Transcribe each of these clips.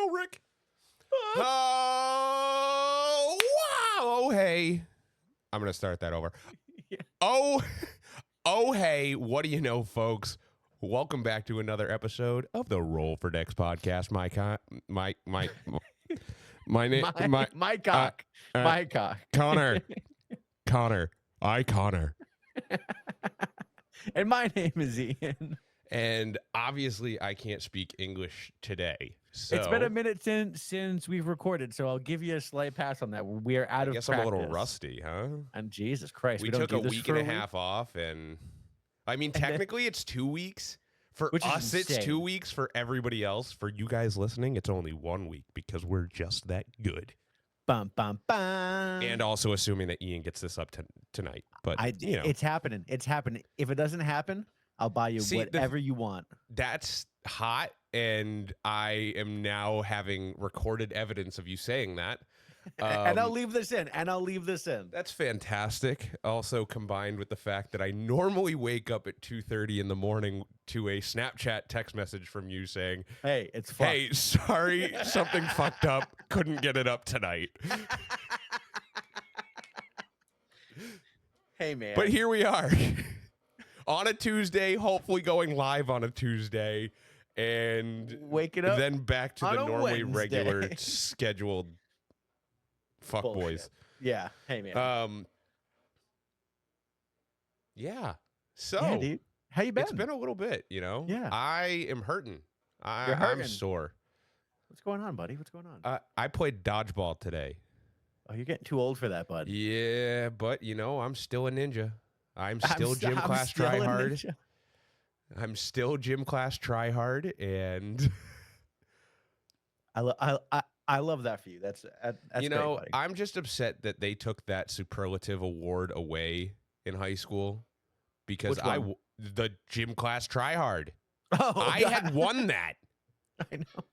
go, Rick. Oh, wow. Oh, hey. I'm going to start that over. Yeah. Oh, hey. What do you know, folks? Welcome back to another episode of the Roll for Dex podcast. My cock. Connor. Connor. And my name is Ian. And obviously, I can't speak English today. So It's been a minute since we've recorded, so I'll give you a slight pass on that. We are out of guess practice. I'm a little rusty, huh? And Jesus Christ, We don't took do a this week for and a half off, and I mean, technically, it's 2 weeks. For Which is us, it's insane. 2 weeks. For everybody else, for you guys listening, it's only 1 week because we're just that good. Bum, bum, bum. And also assuming that Ian gets this up tonight. But, you know. It's happening. It's happening. If it doesn't happen, I'll buy you whatever you want. That's hot, and I am now having recorded evidence of you saying that. And I'll leave this in. That's fantastic. Also combined with the fact that I normally wake up at 2:30 in the morning to a Snapchat text message from you saying, Hey, it's fun. "Hey, sorry, something fucked up. Couldn't get it up tonight." Hey, man. But here we are on a Tuesday, hopefully going live on a Tuesday, and waking up, then back to on the a normally Wednesday. regular scheduled fuck boys. Yeah. Hey, man. Yeah. So, yeah, dude. How you been? It's been a little bit, you know? Yeah. I am hurting. You're hurting. I'm sore. What's going on, buddy? What's going on? I played dodgeball today. Oh, you're getting too old for that, bud. Yeah, but, you know, I'm still a ninja. I'm still gym class try hard. I'm still gym class try hard, and I love that for you. That's you know, great, buddy. I'm just upset that they took that superlative award away in high school because the gym class try hard. Oh, I had won that. I know.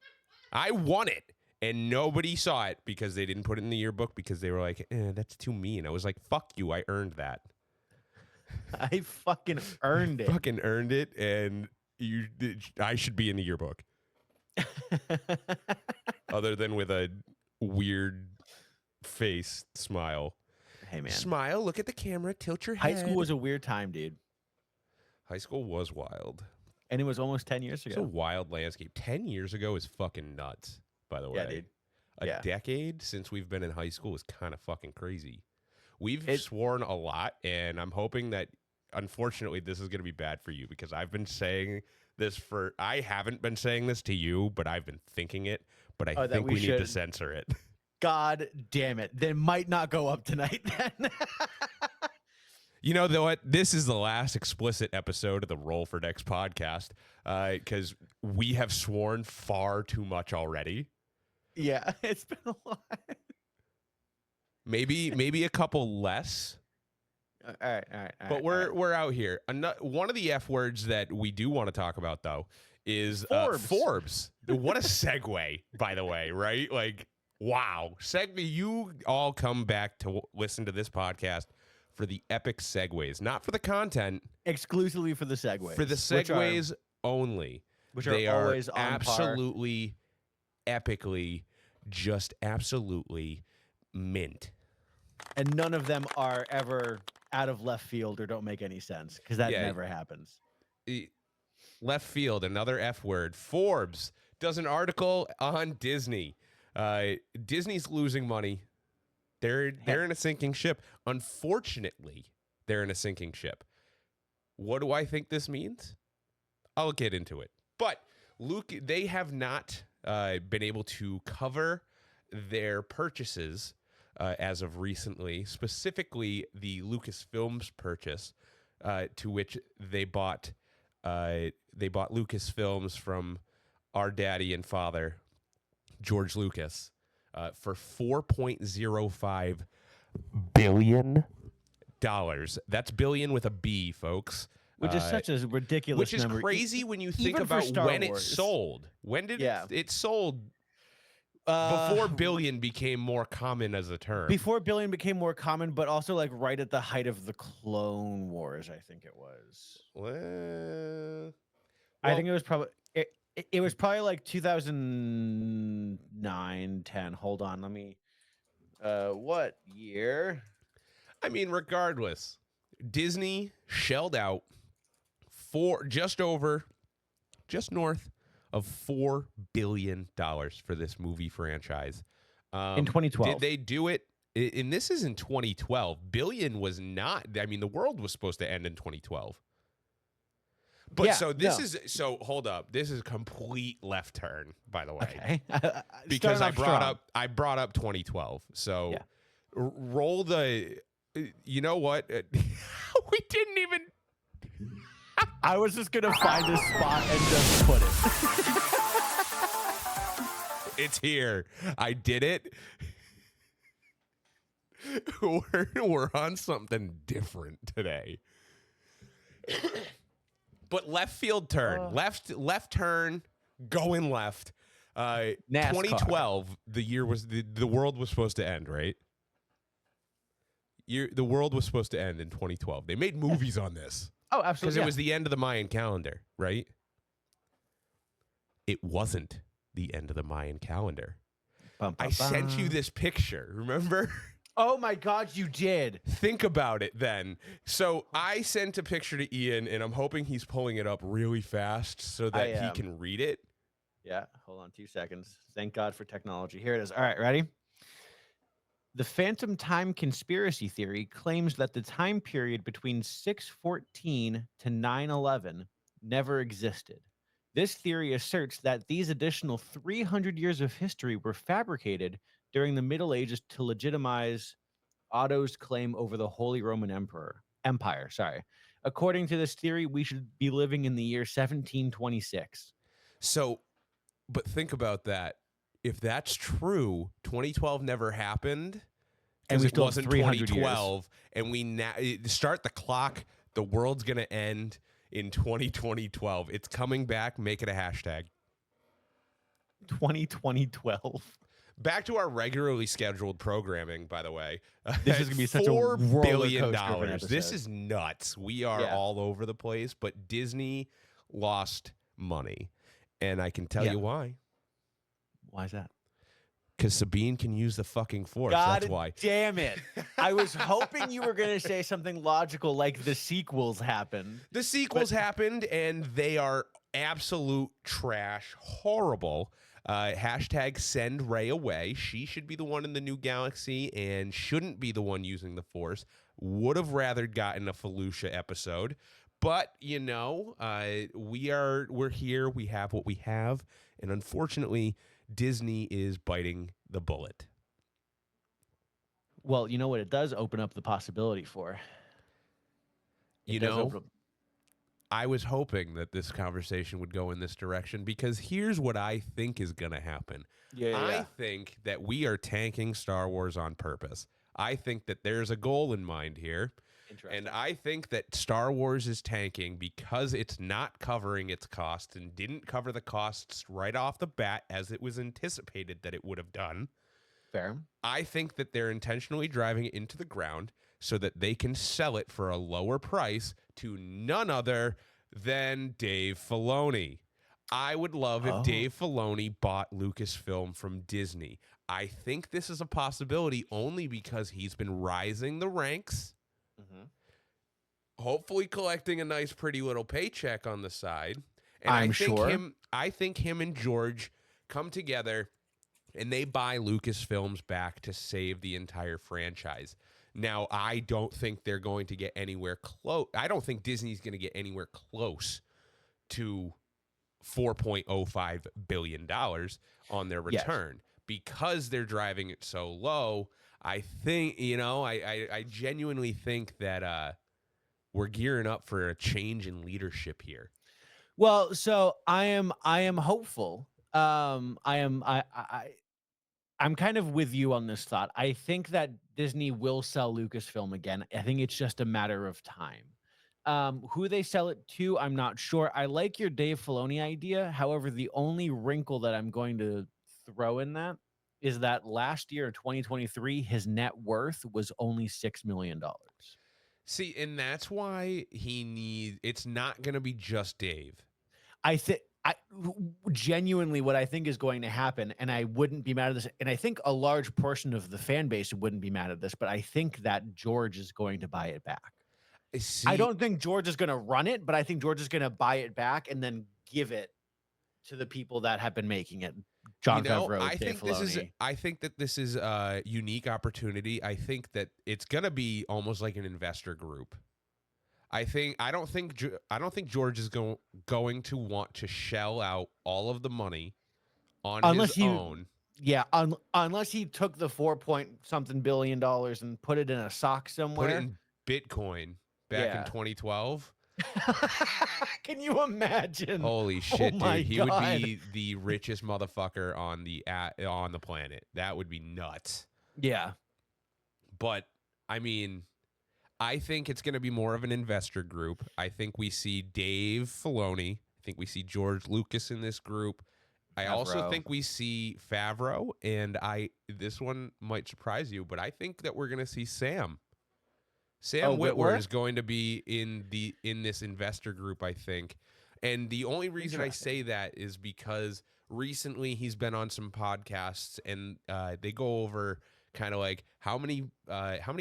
I won it, and nobody saw it because they didn't put it in the yearbook because they were like, that's too mean. I was like, fuck you, I earned that. I fucking earned it. Fucking earned it, and I should be in the yearbook. Other than with a weird face smile. Hey, man. Smile, look at the camera, tilt your head. High school was a weird time, dude. High school was wild. And it was almost 10 years ago. It's a wild landscape. 10 years ago is fucking nuts, by the way. Yeah, dude. A decade since we've been in high school is kind of fucking crazy. We've sworn a lot, and I'm hoping that, unfortunately, this is going to be bad for you because I've been saying this I haven't been saying this to you, but I've been thinking it, but I think we need to censor it. God damn it. They might not go up tonight then. You know what? This is the last explicit episode of the Roll for Dex podcast because we have sworn far too much already. Yeah, it's been a lot. Maybe a couple less. All right. But we're out here. One of the F words that we do want to talk about, though, is Forbes. What a segue, by the way, right? Like, wow. You all come back to listen to this podcast for the epic segues, not for the content. Exclusively for the segues. For the segues only. Which they are always on absolutely, epically, just absolutely mint. And none of them are ever out of left field or don't make any sense because that never happens. Left field, another F word. Forbes does an article on Disney. Disney's losing money. They're in a sinking ship. Unfortunately, they're in a sinking ship. What do I think this means? I'll get into it. But they have not been able to cover their purchases as of recently, specifically the Lucasfilms purchase, to which they bought Lucasfilms from our daddy and father, George Lucas, for $4.05 billion. That's billion with a B, folks. Which is such a ridiculous Which is number. crazy when you think Even for about Star when Wars. it sold. When did it sold? Before billion became more common as a term. Before billion became more common, but also like right at the height of the Clone Wars, I think it was. Well, I think it was probably It was probably like 2009, 10. Hold on, let me. What year? I mean, regardless, Disney shelled out just north of $4 billion for this movie franchise. In Did 2012. they do it? And this is in 2012. Billion was not. I mean, the world was supposed to end in 2012. But Yeah, so this no. is so hold up. This is a complete left turn, by the way. Okay. Because Starting off strong. I brought up 2012. So Yeah. roll the you know what? We didn't even I was just gonna find a spot and just put it. it's here. I did it. We're on something different today. But left field turn, left turn, going left. NASCAR. 2012, the year was the world was supposed to end, right? The world was supposed to end in 2012. They made movies on this Oh, because absolutely. it was the end of the Mayan calendar, right? It wasn't the end of the Mayan calendar. I sent you this picture, remember? Oh my God, you did. Think about it then. So I sent a picture to Ian, and I'm hoping he's pulling it up really fast so that he can read it. Yeah, hold on 2 seconds. Thank God for technology. Here it is. All right, ready? The phantom time conspiracy theory claims that the time period between 614 to 911 never existed. This theory asserts that these additional 300 years of history were fabricated during the Middle Ages to legitimize Otto's claim over the Holy Roman Empire. Sorry. According to this theory, we should be living in the year 1726. So, but think about that. If that's true, 2012 never happened And because we it still have wasn't 300 2012, and we now start the clock. The world's gonna end in 2012. It's coming back. Make it a hashtag. 2012. Back to our regularly scheduled programming, by the way. This is gonna be such a $4 roller billion. coaster of an This episode. is nuts. We are Yeah. all over the place, but Disney lost money, and I can tell Yeah. you why. Why is that? Because Sabine can use the fucking force. God That's why. damn it. I was hoping you were going to say something logical like the sequels happened. The sequels happened, and they are absolute trash, horrible. Hashtag send Ray away. She should be the one in the new galaxy and shouldn't be the one using the force. Would have rather gotten a Felucia episode. But, you know, we're here. We have what we have. And unfortunately, Disney is biting the bullet. Well, you know what it does open up the possibility for? I was hoping that this conversation would go in this direction because here's what I think is going to happen. I think that we are tanking Star Wars on purpose. I think that there's a goal in mind here. And I think that Star Wars is tanking because it's not covering its costs and didn't cover the costs right off the bat as it was anticipated that it would have done. Fair. I think that they're intentionally driving it into the ground so that they can sell it for a lower price to none other than Dave Filoni. I would love if Dave Filoni bought Lucasfilm from Disney. I think this is a possibility only because he's been rising the ranks. Hopefully collecting a nice pretty little paycheck on the side. And I think him and George come together and they buy Lucasfilms back to save the entire franchise. Now, I don't think they're going to get anywhere close. I don't think Disney's going to get anywhere close to $4.05 billion on their return because they're driving it so low. I think, I genuinely think that we're gearing up for a change in leadership here. Well, so I am hopeful. I'm kind of with you on this thought. I think that Disney will sell Lucasfilm again. I think it's just a matter of time. Who they sell it to, I'm not sure. I like your Dave Filoni idea. However, the only wrinkle that I'm going to throw in that is that last year, 2023, his net worth was only $6 million. See, and that's why it's not going to be just Dave. I think Genuinely what I think is going to happen, and I wouldn't be mad at this, and I think a large portion of the fan base wouldn't be mad at this, but I think that George is going to buy it back. I See, don't think George is going to run it, but I think George is going to buy it back and then give it to the people that have been making it. John Favreau, Dave Filoni. I think that this is a unique opportunity. I think that it's going to be almost like an investor group. I don't think George is going to want to shell out all of the money on Unless his he, own. yeah, unless he took the 4 point something billion dollars and put it in a sock Put it somewhere. in Bitcoin back in 2012. Can you imagine? Holy shit, my dude. He God. would be the richest motherfucker on the planet. That would be nuts. Yeah. But I mean, I think it's going to be more of an investor group. I think we see Dave Filoni. I think we see George Lucas in this group. I also Favreau. think we see Favreau, and this one might surprise you, but I think that we're going to see Sam. Sam Witwer is going to be in this investor group, I think. And the only reason I say that is because recently he's been on some podcasts, and they go over kind of like how many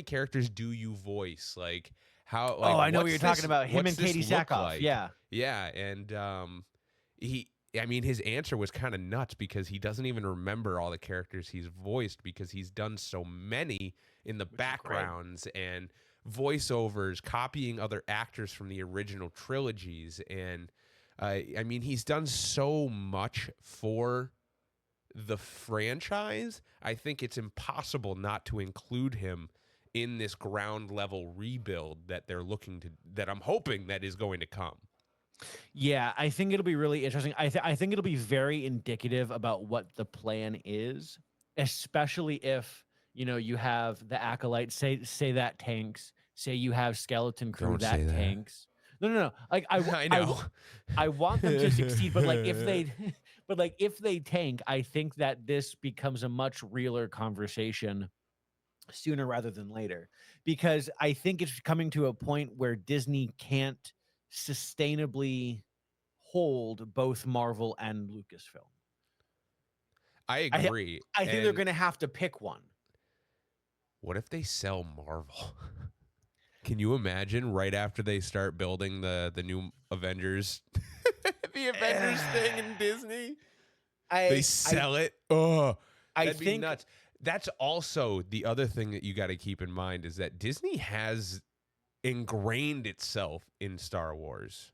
characters do you voice? Like how? Like, I know what you're talking about. Him and Katie Sackhoff. Like? Yeah. Yeah, and I mean, his answer was kind of nuts because he doesn't even remember all the characters he's voiced because he's done so many in the backgrounds and voiceovers, copying other actors from the original trilogies. And I mean, he's done so much for the franchise. I think it's impossible not to include him in this ground level rebuild that I'm hoping that is going to come. Yeah, I think it'll be really interesting. I think it'll be very indicative about what the plan is, especially if you have the Acolyte say that tanks, say you have Skeleton Crew Don't say that. Tanks. No. Like I know. I want them to succeed, but like if they tank, I think that this becomes a much realer conversation sooner rather than later, because I think it's coming to a point where Disney can't sustainably hold both Marvel and Lucasfilm. I agree. I think they're going to have to pick one. What if they sell Marvel? Can you imagine right after they start building the new Avengers, the Avengers thing in Disney? They sell it. Oh, that'd be nuts. That's also the other thing that you got to keep in mind is that Disney has ingrained itself in Star Wars.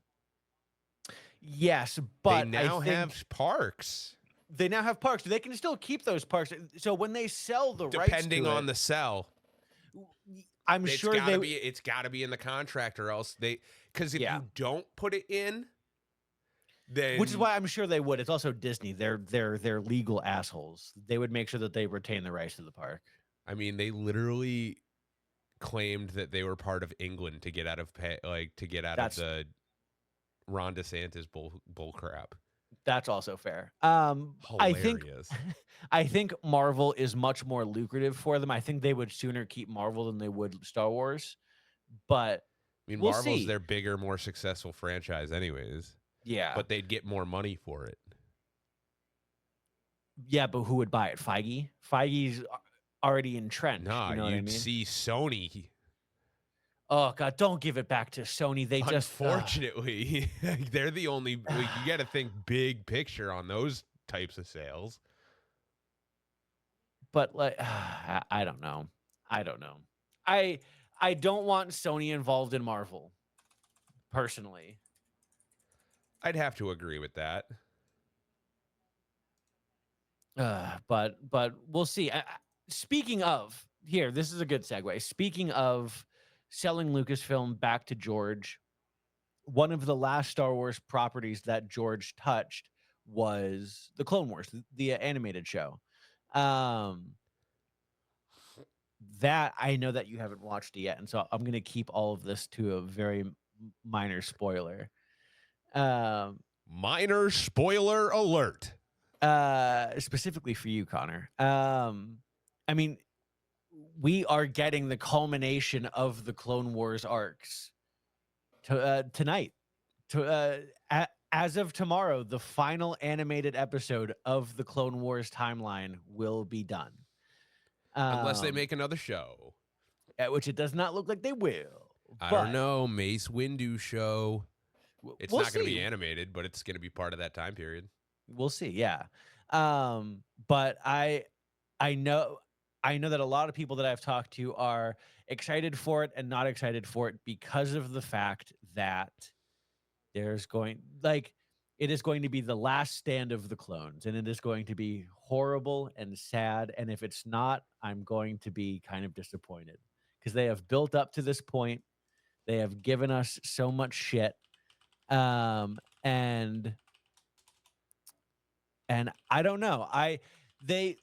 Yes, but they now have parks. They now have parks. They can still keep those parks. So when they sell the rights, depending on the sell, I'm sure it's got to be in the contract, or else because if you don't put it in, then which is why I'm sure they would. It's also Disney. They're legal assholes. They would make sure that they retain the rights to the park. I mean, they literally claimed that they were part of England to get out of of the Ron DeSantis bull crap. That's also fair. Hilarious. I think Marvel is much more lucrative for them. I think they would sooner keep Marvel than they would Star Wars. But I mean, Marvel's their bigger, more successful franchise anyways. Yeah. But they'd get more money for it. Yeah, but who would buy it? Feige? Feige's already entrenched. Nah, you know you'd what I mean? see Sony. Oh God! Don't give it back to Sony. They unfortunately, they're the only. You got to think big picture on those types of sales. But like, I don't know. I don't want Sony involved in Marvel. Personally, I'd have to agree with that. But we'll see. Speaking of, this is a good segue. Speaking of selling Lucasfilm back to George, one of the last Star Wars properties that George touched was the Clone Wars, the animated show. That I know that you haven't watched it yet, and so I'm going to keep all of this to a very minor spoiler. Minor spoiler alert. Specifically for you, Connor. I mean, we are getting the culmination of the Clone Wars arcs tonight. as of tomorrow, the final animated episode of the Clone Wars timeline will be done. Unless they make another show. At which it does not look like they will. I But don't know. Mace Windu show. It's we'll not going to be see. animated, but it's going to be part of that time period. We'll see. Yeah. But I know that a lot of people that I've talked to are excited for it and not excited for it because of the fact that it is going to be the last stand of the clones, and it is going to be horrible and sad. And if it's not, I'm going to be kind of disappointed because they have built up to this point. They have given us so much shit. And I don't know. They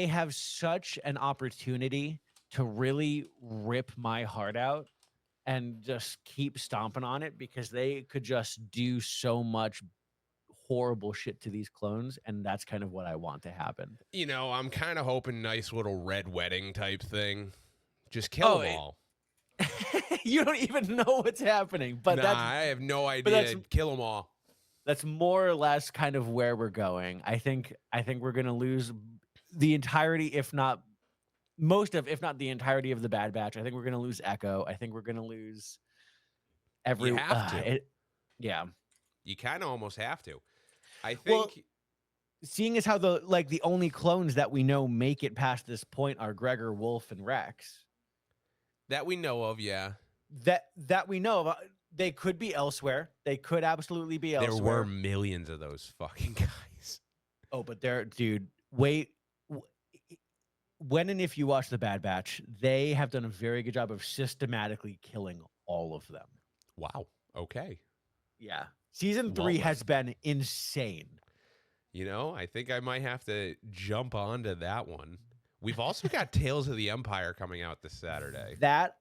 have such an opportunity to really rip my heart out and just keep stomping on it because they could just do so much horrible shit to these clones, and that's kind of what I want to happen. You know, I'm kind of hoping nice little red wedding type thing. Just kill them all. You don't even know what's happening, but I have no idea. Kill them all. That's more or less kind of where we're going. I think we're gonna lose the entirety, if not the entirety of the Bad Batch. I think we're gonna lose Echo. I think we're gonna lose every. You have to. Yeah. You kind of almost have to. I think. Seeing as how the only clones that we know make it past this point are Gregor, Wolf, and Rex. That we know of, yeah. That we know of. They could be elsewhere. They could absolutely be elsewhere. There were millions of those fucking guys. Oh, but dude, wait. When and if you watch The Bad Batch, they have done a very good job of systematically killing all of them. Wow. Okay. Yeah. Season 3 has been insane. You know, I think I might have to jump onto that one. We've also got Tales of the Empire coming out this Saturday. That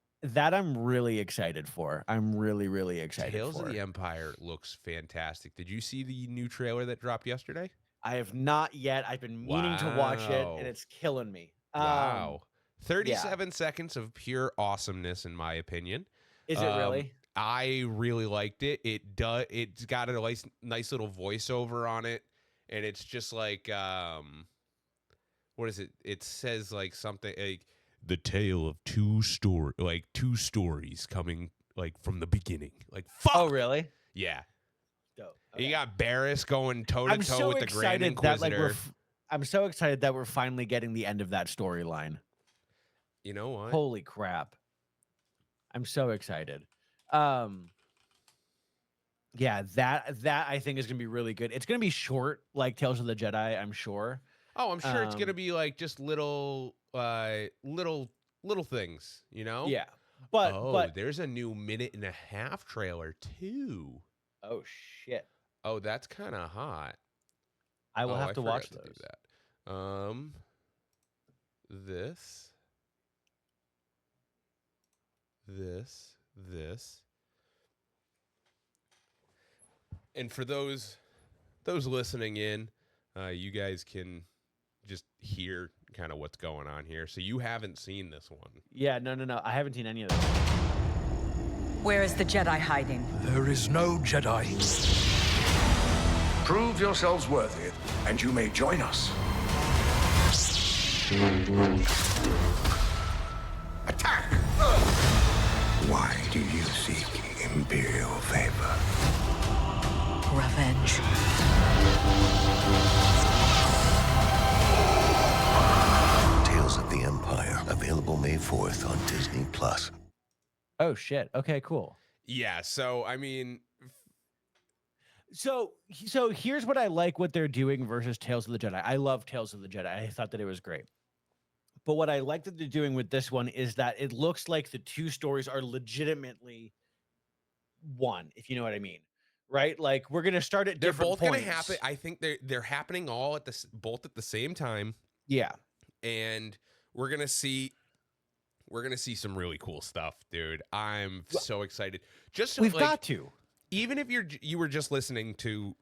I'm really excited for. I'm really, really excited Tales for. of the Empire looks fantastic. Did you see the new trailer that dropped yesterday? I have not yet. I've been meaning to watch it, and it's killing me. Wow. 37 seconds of pure awesomeness, in my opinion. Is it really? I really liked it. It's got a nice little voiceover on it, and it's just like what is it? It says like something like the tale of two stories coming like from the beginning. Like fuck. Oh, really? Yeah. Dope. Okay. You got Barriss going toe to toe with the Grand Inquisitor. I'm so excited that we're finally getting the end of that storyline. You know what? Holy crap. I'm so excited. Yeah, that I think is going to be really good. It's going to be short like Tales of the Jedi, I'm sure. Oh, I'm sure it's going to be like just little things, you know? Yeah. But there's a new 1.5-minute trailer too. Oh shit. Oh, that's kind of hot. I will have to watch those. To do that. This. And for those listening in, you guys can just hear kind of what's going on here. So you haven't seen this one. Yeah, no. I haven't seen any of this. Where is the Jedi hiding? There is no Jedi. Prove yourselves worthy, and you may join us. Attack! Why do you seek Imperial favor? Revenge. Tales of the Empire, available May 4th on Disney+. Oh shit. Okay, cool. Yeah, so I mean, so here's what I like what they're doing versus Tales of the Jedi. I love Tales of the Jedi. I thought that it was great. But what I like that they're doing with this one is that it looks like the two stories are legitimately one, if you know what I mean. Right? Like we're gonna start at different points. They're both gonna happen. I think they're happening all at both at the same time. Yeah. And we're gonna see some really cool stuff, dude. I'm so excited. We've got to. Even if you were just listening to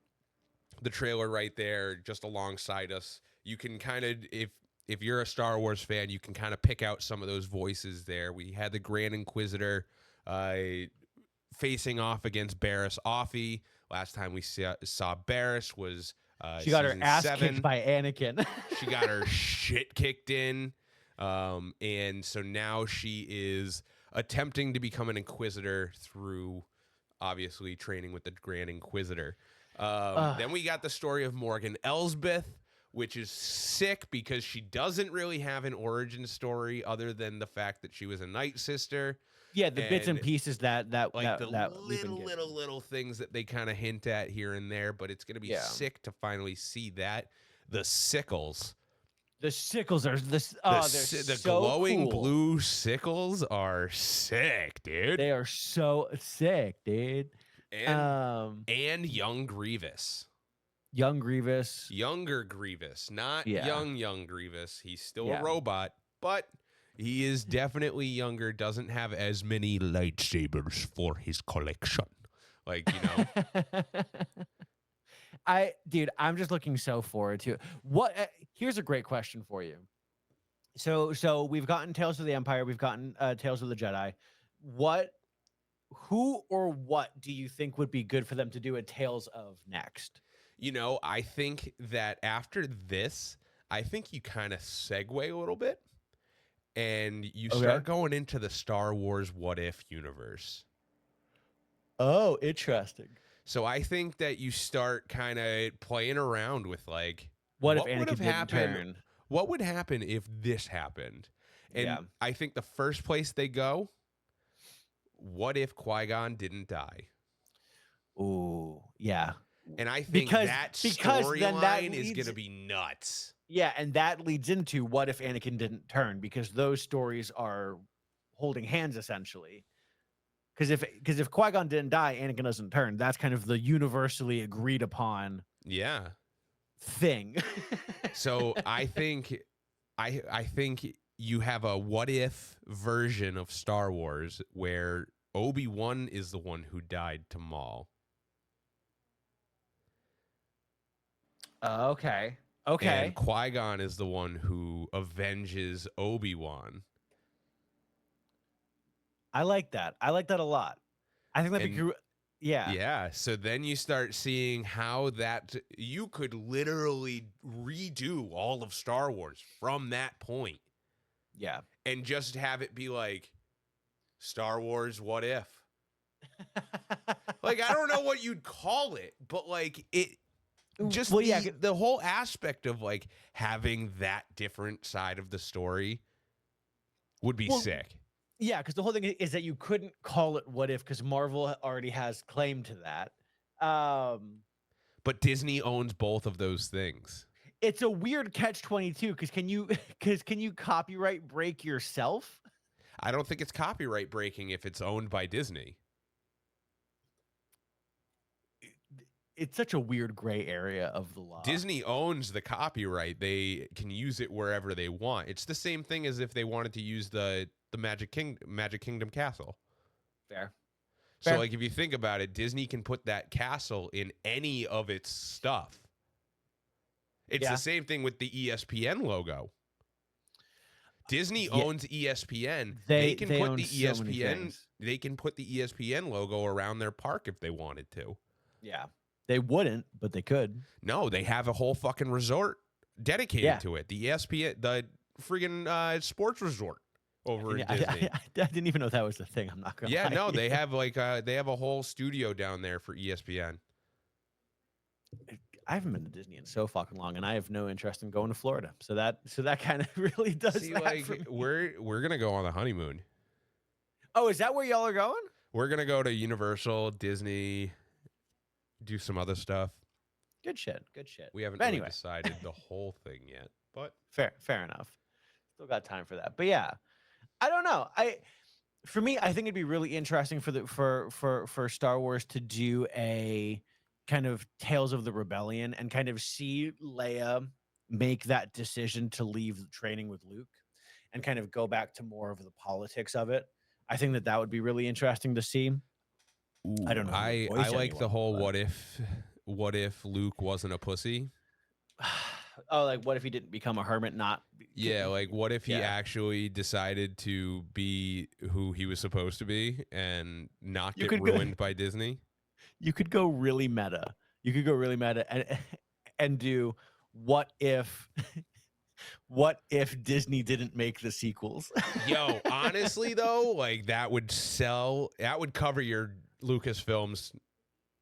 the trailer right there, just alongside us, you can kind of, if you're a Star Wars fan, you can kind of pick out some of those voices there. We had the Grand Inquisitor facing off against Barriss Offee, Last time we saw Barriss was She got her season ass 7. kicked by Anakin. She got her shit kicked in. And so now she is attempting to become an Inquisitor through obviously training with the Grand Inquisitor. Then we got the story of Morgan Elsbeth, which is sick because she doesn't really have an origin story other than the fact that she was a Night Sister. Yeah, the bits and pieces that Like the we've been getting. little things that they kind of hint at here and there, but it's gonna be sick to finally see that. The sickles. The sickles are the The glowing blue sickles are sick, dude. They are so sick, dude. And young Grievous. Young Grievous. Younger Grievous, not young Grievous. He's still a robot, but he is definitely younger, doesn't have as many lightsabers for his collection. Like, I'm just looking so forward to it. Here's a great question for you. So we've gotten Tales of the Empire, we've gotten Tales of the Jedi. Who or what do you think would be good for them to do a Tales of next? I think that after this, I think you kind of segue a little bit and you start going into the Star Wars What If universe. Oh, interesting. So I think that you start kind of playing around with like, what if Anakin didn't turn? What would happen if this happened? And I think the first place they go, what if Qui-Gon didn't die? Ooh, yeah. And I think that storyline is going to be nuts. Yeah, and that leads into what if Anakin didn't turn, because those stories are holding hands essentially. Because if Qui-Gon didn't die, Anakin doesn't turn. That's kind of the universally agreed upon thing. So I think you have a what if version of Star Wars where Obi-Wan is the one who died to Maul. Okay. And Qui-Gon is the one who avenges Obi-Wan. I like that. I like that a lot. I think that'd be yeah. Yeah. So then you start seeing how that you could literally redo all of Star Wars from that point. Yeah. And just have it be like Star Wars What If. Like, I don't know what you'd call it, but like it just the whole aspect of like having that different side of the story would be sick. Yeah, because the whole thing is that you couldn't call it What If because Marvel already has claim to that. But Disney owns both of those things. It's a weird catch-22 because can you copyright break yourself? I don't think it's copyright breaking if it's owned by Disney. It's such a weird gray area of the law. Disney owns the copyright. They can use it wherever they want. It's the same thing as if they wanted to use the Magic Kingdom castle. Fair. So like if you think about it, Disney can put that castle in any of its stuff. It's the same thing with the ESPN logo. Disney owns ESPN. They can put the ESPN. They can put the ESPN logo around their park if they wanted to. Yeah. They wouldn't, but they could. No, they have a whole fucking resort dedicated to it. The ESPN, the friggin' sports resort over in Disney. I didn't even know that was the thing. I'm not gonna. Yeah, no, they have they have a whole studio down there for ESPN. I haven't been to Disney in so fucking long, and I have no interest in going to Florida. So that kind of really does. See, that like for me. we're gonna go on the honeymoon. Oh, is that where y'all are going? We're gonna go to Universal, Disney, do some other stuff. Good shit. Good shit. We haven't really decided the whole thing yet, but fair enough. Still got time for that. But yeah, I don't know. For me, I think it'd be really interesting for Star Wars to do a kind of Tales of the Rebellion and kind of see Leia make that decision to leave training with Luke and kind of go back to more of the politics of it. I think that would be really interesting to see. Ooh, I don't know. I like the whole what if Luke wasn't a pussy? Oh, like what if he didn't become a hermit? Like what if he actually decided to be who he was supposed to be and not get ruined by Disney? You could go really meta. You could go really meta and do what if what if Disney didn't make the sequels? Yo, honestly though, like that would sell. That would cover your Lucasfilms.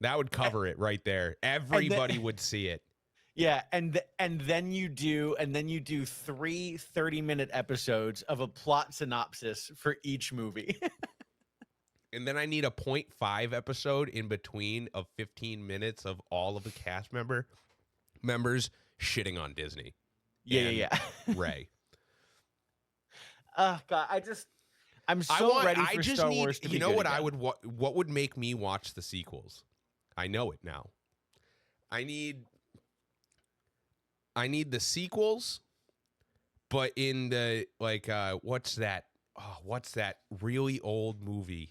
That would cover it right there. Everybody would see it. Yeah, and then you do 3 30-minute episodes of a plot synopsis for each movie. And then I need a 0.5 episode in between of 15 minutes of all of the cast members shitting on Disney. Yeah. Ray. God, I'm so ready for Star Wars to be you know good what again. I would what would make me watch the sequels? I know it now. I need the sequels, but in the what's that? Oh, what's that really old movie?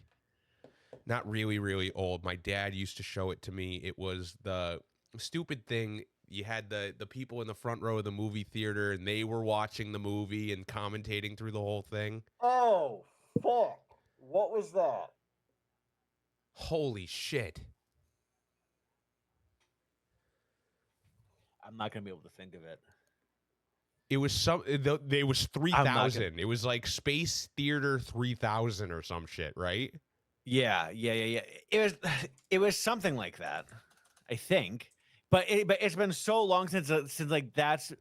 Not really, really old. My dad used to show it to me. It was the stupid thing. You had the people in the front row of the movie theater, and they were watching the movie and commentating through the whole thing. Oh, fuck. What was that? Holy shit. I'm not going to be able to think of it. It was they was I'm not 3000. It was like Space Theater 3000 or some shit, right? Yeah. It was something like that, I think. But it's been so long since like that's.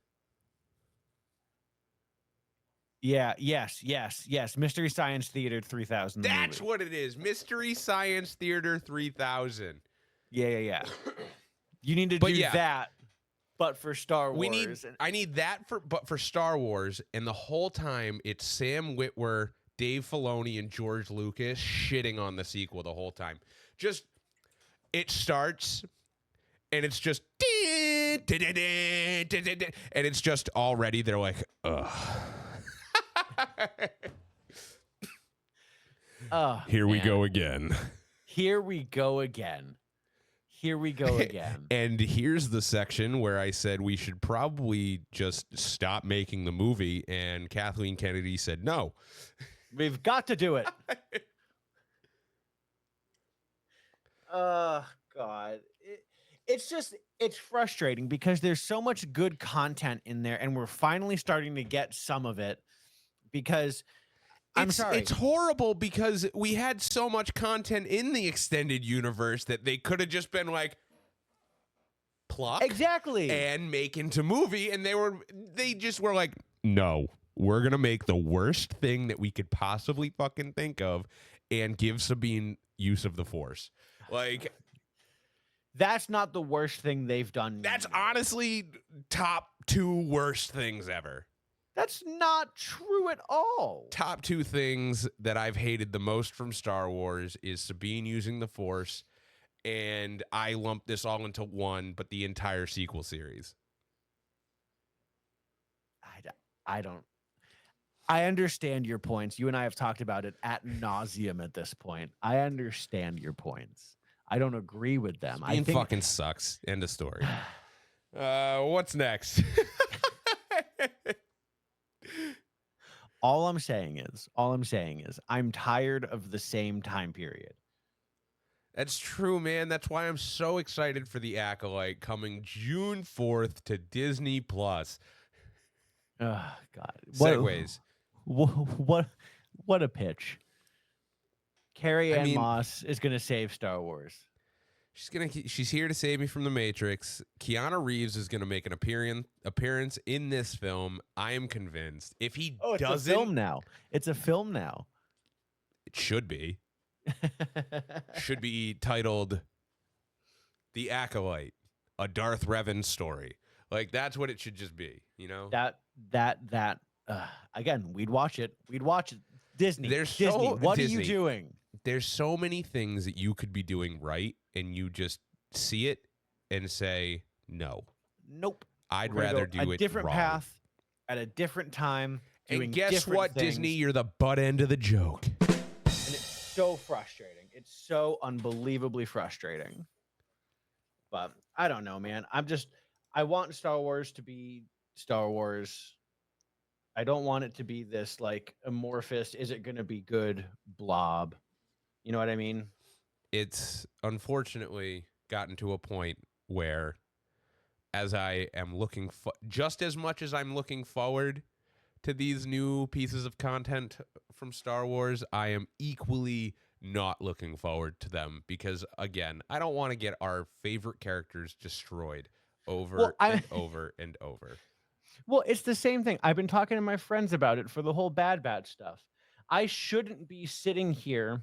Yeah. Yes. Mystery Science Theater 3000. That's what it is. Mystery Science Theater 3000. Yeah. You need to do that, but for Star Wars. I need that for Star Wars, and the whole time it's Sam Witwer, Dave Filoni, and George Lucas shitting on the sequel the whole time. Just it starts, and it's just and it's just already they're like, ugh. Here we go again. Here we go again. And here's the section where I said we should probably just stop making the movie, and Kathleen Kennedy said no. We've got to do it. Oh, God. It's frustrating because there's so much good content in there, and we're finally starting to get some of it because I'm sorry. It's horrible because we had so much content in the extended universe that they could have just been like, pluck exactly and make into movie, and they just were like, no, we're gonna make the worst thing that we could possibly fucking think of and give Sabine use of the Force. Like, that's not the worst thing they've done. That's honestly top 2 worst things ever. That's not true at all. Top 2 things that I've hated the most from Star Wars is Sabine using the Force, and I lumped this all into one, but the entire sequel series. I don't. I understand your points. You and I have talked about it ad nauseum at this point. I understand your points. I don't agree with them. Sabine I think fucking sucks. End of story. What's next? All I'm saying is I'm tired of the same time period. That's true, man. That's why I'm so excited for The Acolyte coming June 4th to Disney Plus. Oh, God. Segways. What a pitch. Carrie Ann Moss is going to save Star Wars. She's here to save me from the Matrix. Keanu Reeves is going to make an appearance in this film. I am convinced. If he doesn't, it's a film now. It should be. Should be titled The Acolyte, a Darth Revan story. Like, that's what it should just be, you know? That again, we'd watch it. Disney. Disney. What are you doing? There's so many things that you could be doing right, and you just see it and say, no. Nope. I'd rather do it a different wrong. path at a different time. Doing And guess different what, things. Disney? You're the butt end of the joke. And it's so frustrating. It's so unbelievably frustrating. But I don't know, man. I want Star Wars to be Star Wars. I don't want it to be this like amorphous, is it going to be good blob? You know what I mean? it's unfortunately gotten to a point where, as I am just as much as I'm looking forward to these new pieces of content from Star Wars, I am equally not looking forward to them because, again, I don't want to get our favorite characters destroyed over and over and over. Well, it's the same thing. I've been talking to my friends about it for the whole Bad Batch stuff. I shouldn't be sitting here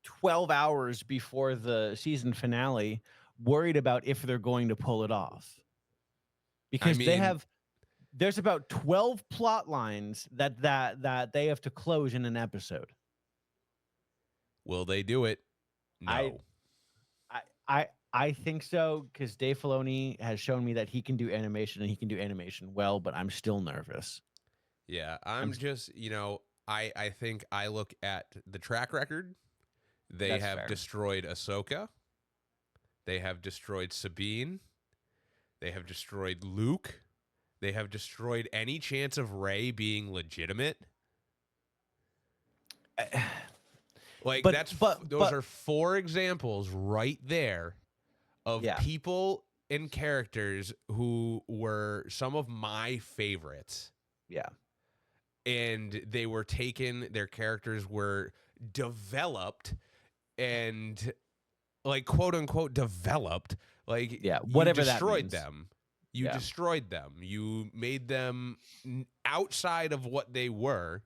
12 hours before the season finale worried about if they're going to pull it off. Because there's about 12 plot lines that they have to close in an episode. Will they do it? No. I think so, because Dave Filoni has shown me that he can do animation and he can do animation well, but I'm still nervous. Yeah, I'm just, I think I look at the track record. They That's have fair. destroyed Ahsoka. They have destroyed Sabine. They have destroyed Luke. They have destroyed any chance of Rey being legitimate. Those are 4 examples right there of people and characters who were some of my favorites. Yeah. And they were taken, their characters were developed and quote unquote developed. Whatever you destroyed that means. them. You destroyed them. You made them outside of what they were.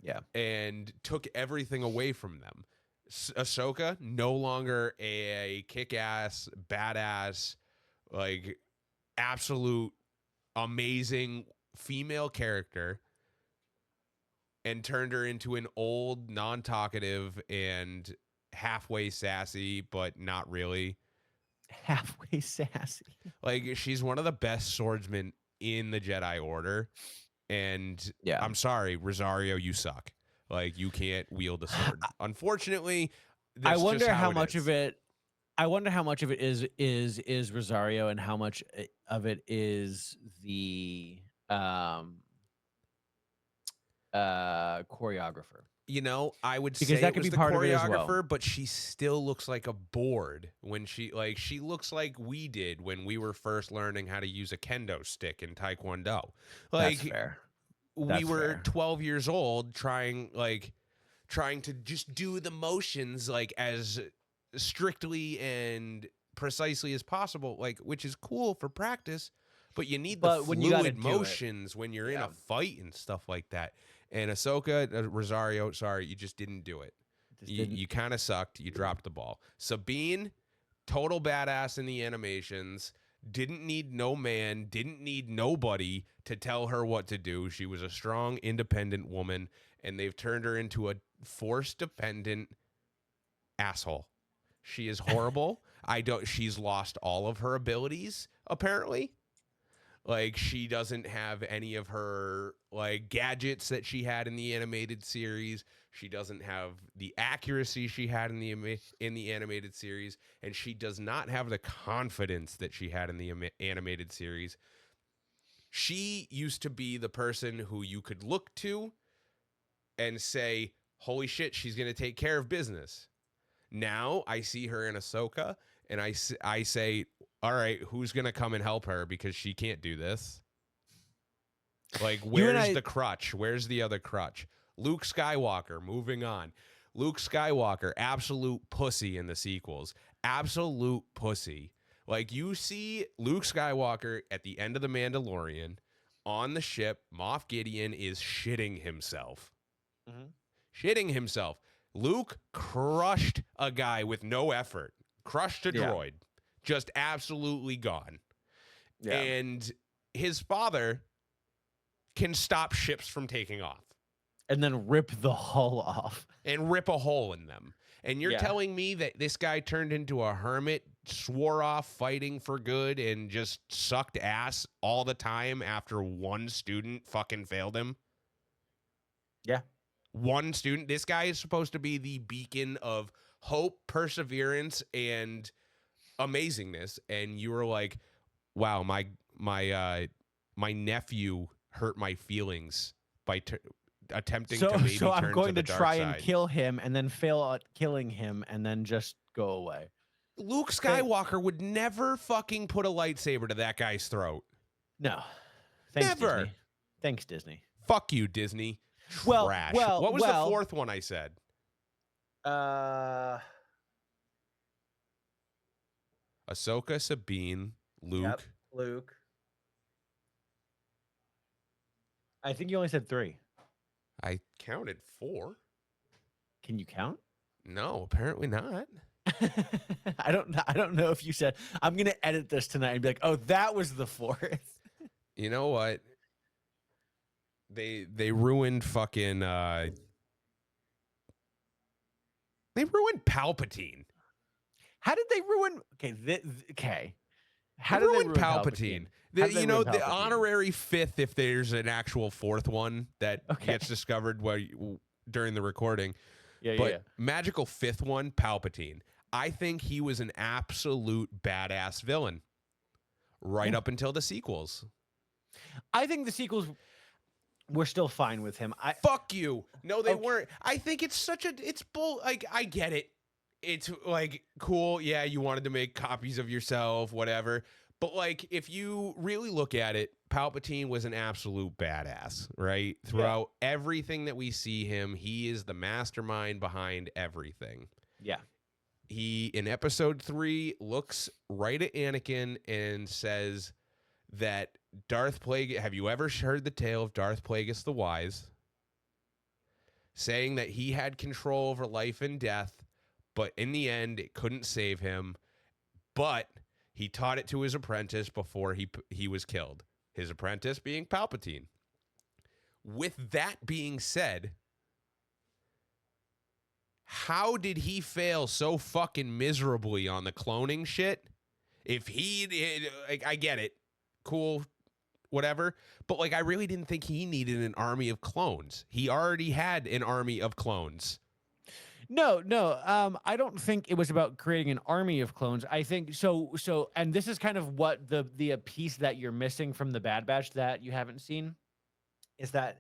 Yeah. And took everything away from them. Ahsoka, no longer a kick-ass, badass, absolute amazing female character, and turned her into an old, non-talkative, and halfway sassy, but not really. Halfway sassy. She's one of the best swordsmen in the Jedi Order. And I'm sorry, Rosario, you suck. You can't wield a sword. Unfortunately, I wonder how much of it is Rosario and how much of it is the choreographer. I would Because say that it could was be the part of it as choreographer, well. but she still looks like a board when she looks like we did when we were first learning how to use a kendo stick in Taekwondo. That's fair. We were 12 years old trying to just do the motions as strictly and precisely as possible, which is cool for practice, but you need the fluid motions when you're in a fight and stuff like that. And Ahsoka, Rosario, sorry, you just didn't do it. You kind of sucked. You dropped the ball. Sabine, total badass in the animations. Didn't need no man, didn't need nobody to tell her what to do. She was a strong, independent woman, and they've turned her into a force-dependent asshole. She is horrible. She's lost all of her abilities, apparently. She doesn't have any of her gadgets that she had in the animated series. She doesn't have the accuracy she had in the animated series, and she does not have the confidence that she had in the animated series. She used to be the person who you could look to and say, "Holy shit, she's going to take care of business." Now I see her in Ahsoka, and I say, all right, who's going to come and help her because she can't do this? Where's the crutch? Where's the other crutch? Luke Skywalker, moving on. Luke Skywalker, absolute pussy in the sequels. Absolute pussy. You see Luke Skywalker at the end of The Mandalorian on the ship. Moff Gideon is shitting himself. Mm-hmm. Shitting himself. Luke crushed a guy with no effort. Crushed a droid. Just absolutely gone. Yeah. And his father can stop ships from taking off. And then rip the hull off. And rip a hole in them. And you're telling me that this guy turned into a hermit, swore off fighting for good, and just sucked ass all the time after one student fucking failed him? Yeah. One student. This guy is supposed to be the beacon of hope, perseverance, and amazingness. And you were like, wow, my nephew hurt my feelings by attempting to maybe so I'm turn going to to the try dark and side. kill him and then fail at killing him and then just go away. Luke Skywalker would never fucking put a lightsaber to that guy's throat. No. Thanks, Never. Disney. Thanks, Disney. Fuck you, Disney. Well, Trash. well, What was well- the fourth one I said? Ahsoka, Sabine, Luke. Yep, Luke. I think you only said 3. I counted 4. Can you count? No, apparently not. I don't know if you said I'm gonna edit this tonight and be like, oh, that was the 4th. You know what? They ruined fucking they ruined Palpatine. How did they ruin? Okay, How They did they ruined ruin Palpatine? How did they You know, ruin the Palpatine? honorary 5th, if there's an actual 4th one that Okay. gets discovered during the recording. Yeah, But yeah. magical 5th one, Palpatine. I think he was an absolute badass villain right Yeah. up until the sequels. I think the sequels were still fine with him. Fuck you. No, they Okay. weren't. I think it's it's bull. Like, I get it. It's like cool. Yeah, you wanted to make copies of yourself, whatever. But like, if you really look at it, Palpatine was an absolute badass, right? Throughout everything that we see him, he is the mastermind behind everything. Yeah. He, in episode 3, looks right at Anakin and says that Darth Plagueis, have you ever heard the tale of Darth Plagueis the Wise? Saying that he had control over life and death, but in the end, it couldn't save him. But he taught it to his apprentice before he was killed. His apprentice being Palpatine. With that being said, how did he fail so fucking miserably on the cloning shit? If I get it, cool, whatever. But like, I really didn't think he needed an army of clones. He already had an army of clones. No. I don't think it was about creating an army of clones. I think so. And this is kind of what the piece that you're missing from the Bad Batch that you haven't seen is that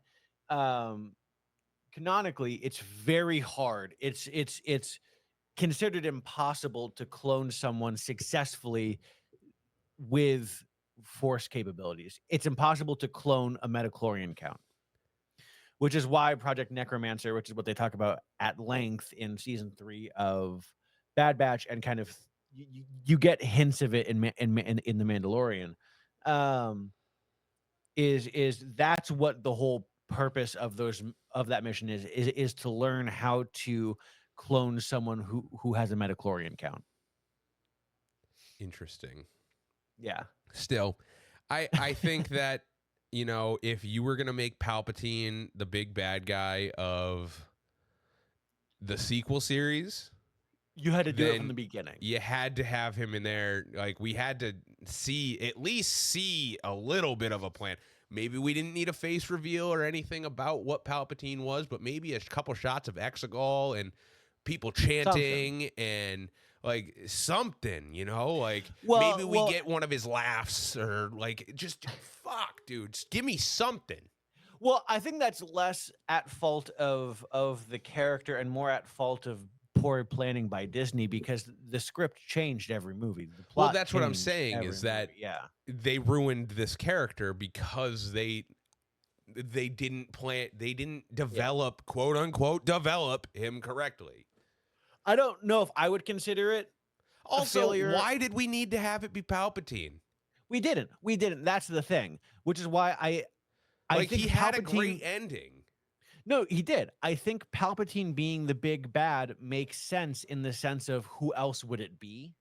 canonically it's very hard. It's considered impossible to clone someone successfully with Force capabilities. It's impossible to clone a metachlorian count. Which is why Project Necromancer, which is what they talk about at length in season 3 of Bad Batch, and kind of you get hints of it in the Mandalorian, is that's what the whole purpose of that mission is to learn how to clone someone who has a metachlorian count. Interesting. Yeah. Still, I think that, you know, if you were going to make Palpatine the big bad guy of the sequel series, You had to do it then from the beginning. you had to have him in there. Like, we had to at least see a little bit of a plan. Maybe we didn't need a face reveal or anything about what Palpatine was, but maybe a couple shots of Exegol and people chanting and like something, you know, like maybe we get one of his laughs or like just fuck, dude, just give me something. Well, I think that's less at fault of the character and more at fault of poor planning by Disney because the script changed every movie. The plot Well, that's what I'm changed saying every is that movie. they ruined this character because they didn't develop, quote unquote, develop him correctly. I don't know if I would consider it Also, failure. why did we need to have it be Palpatine? We didn't. That's the thing, which is why I Like, think he had a Palpatine- great ending. No, he did. I think Palpatine being the big bad makes sense in the sense of who else would it be,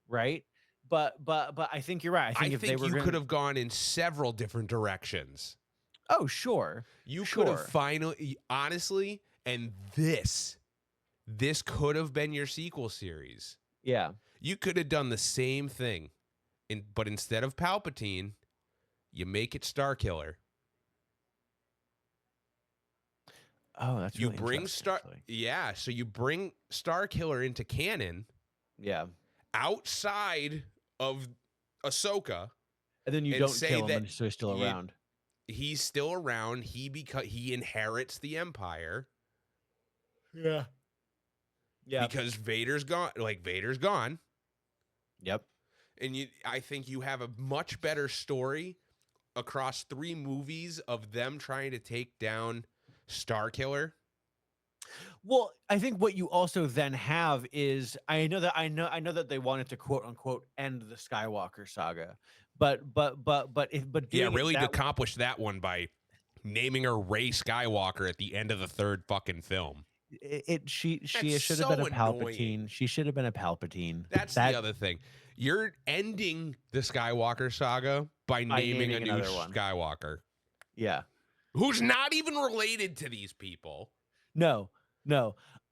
right? But I think you're right. I think if they were you could have gone in several different directions. Oh, sure. You Sure. could have finally, honestly, and this could have been your sequel series. Yeah. You could have done the same thing, but instead of Palpatine, you make it Starkiller. Oh, that's You really bring interesting, actually. so you bring Starkiller into canon Yeah. outside of Ahsoka. And then you And don't say kill him that and so he's still you- around. he's still around. He inherits the Empire. Yeah. Because Vader's gone. Like, Vader's gone. Yep. And I think you have a much better story across 3 movies of them trying to take down Starkiller. Well, I think what you also then have is I know that they wanted to quote unquote end the Skywalker saga, but Yeah, doing really it that accomplish that one by naming her Rey Skywalker at the end of the 3rd fucking film. she That's should have so been a Palpatine. annoying. She should have been a Palpatine. That's the other thing. You're ending the Skywalker saga by naming a new another one. Skywalker. Yeah. Who's not even related to these people. No.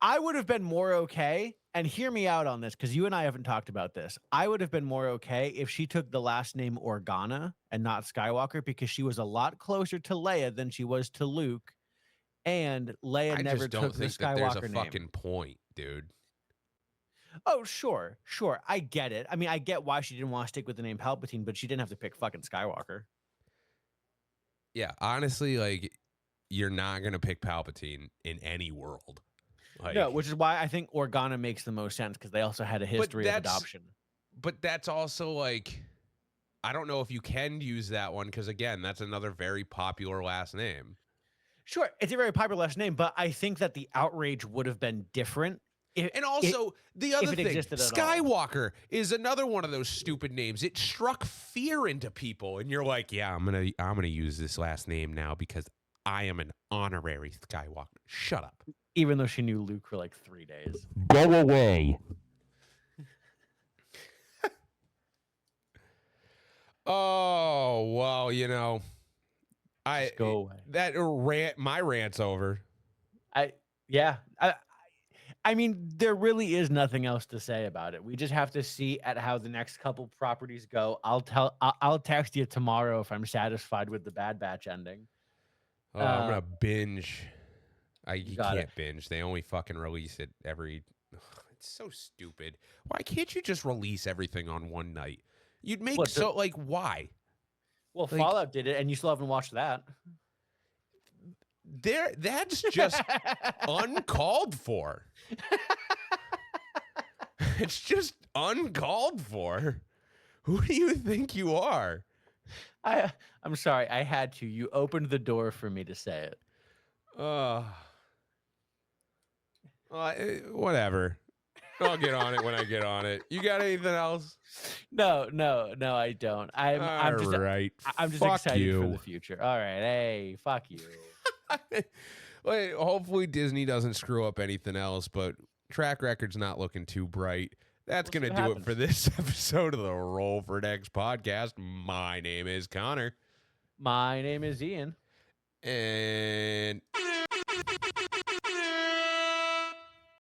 I would have been more okay, and hear me out on this, because you and I haven't talked about this. I would have been more okay if she took the last name Organa and not Skywalker, because she was a lot closer to Leia than she was to Luke, and Leia I never just don't took the think that there's a Skywalker name. fucking point, dude. Oh, sure. I get it. I mean, I get why she didn't want to stick with the name Palpatine, but she didn't have to pick fucking Skywalker. Yeah, honestly, like, you're not going to pick Palpatine in any world. Like, No, which is why I think Organa makes the most sense, because they also had a history of adoption. But that's also like, I don't know if you can use that one because, again, that's another very popular last name. Sure, it's a very popular last name, but I think that the outrage would have been different. And also, the other thing, existed at all. Skywalker is another one of those stupid names. It struck fear into people, and you're like, yeah, I'm gonna use this last name now because I am an honorary Skywalker. Shut up. Even though she knew Luke for like 3 days. Go away. Oh, well, Just go away. My rant's over. I mean, there really is nothing else to say about it. We just have to see at how the next couple properties go. I'll text you tomorrow if I'm satisfied with the Bad Batch ending. Oh, I'm gonna binge. You got can't binge. They only fucking release it every. It's so stupid. Why can't you just release everything on one night? You'd make why? Well, Like- Fallout did it, and you still haven't watched that. That's just uncalled for. It's just uncalled for. Who do you think you are? I'm sorry, I had to. You opened the door for me to say it. Whatever. I'll get on it when I get on it. You got anything else? No, I don't. I'm just Fuck excited you. for the future. All right, hey, fuck you. Wait, hopefully Disney doesn't screw up anything else, but track record's not looking too bright. That's We'll see going to what do it for this episode of the Roll for Dex podcast. My name is Connor. My name is Ian. And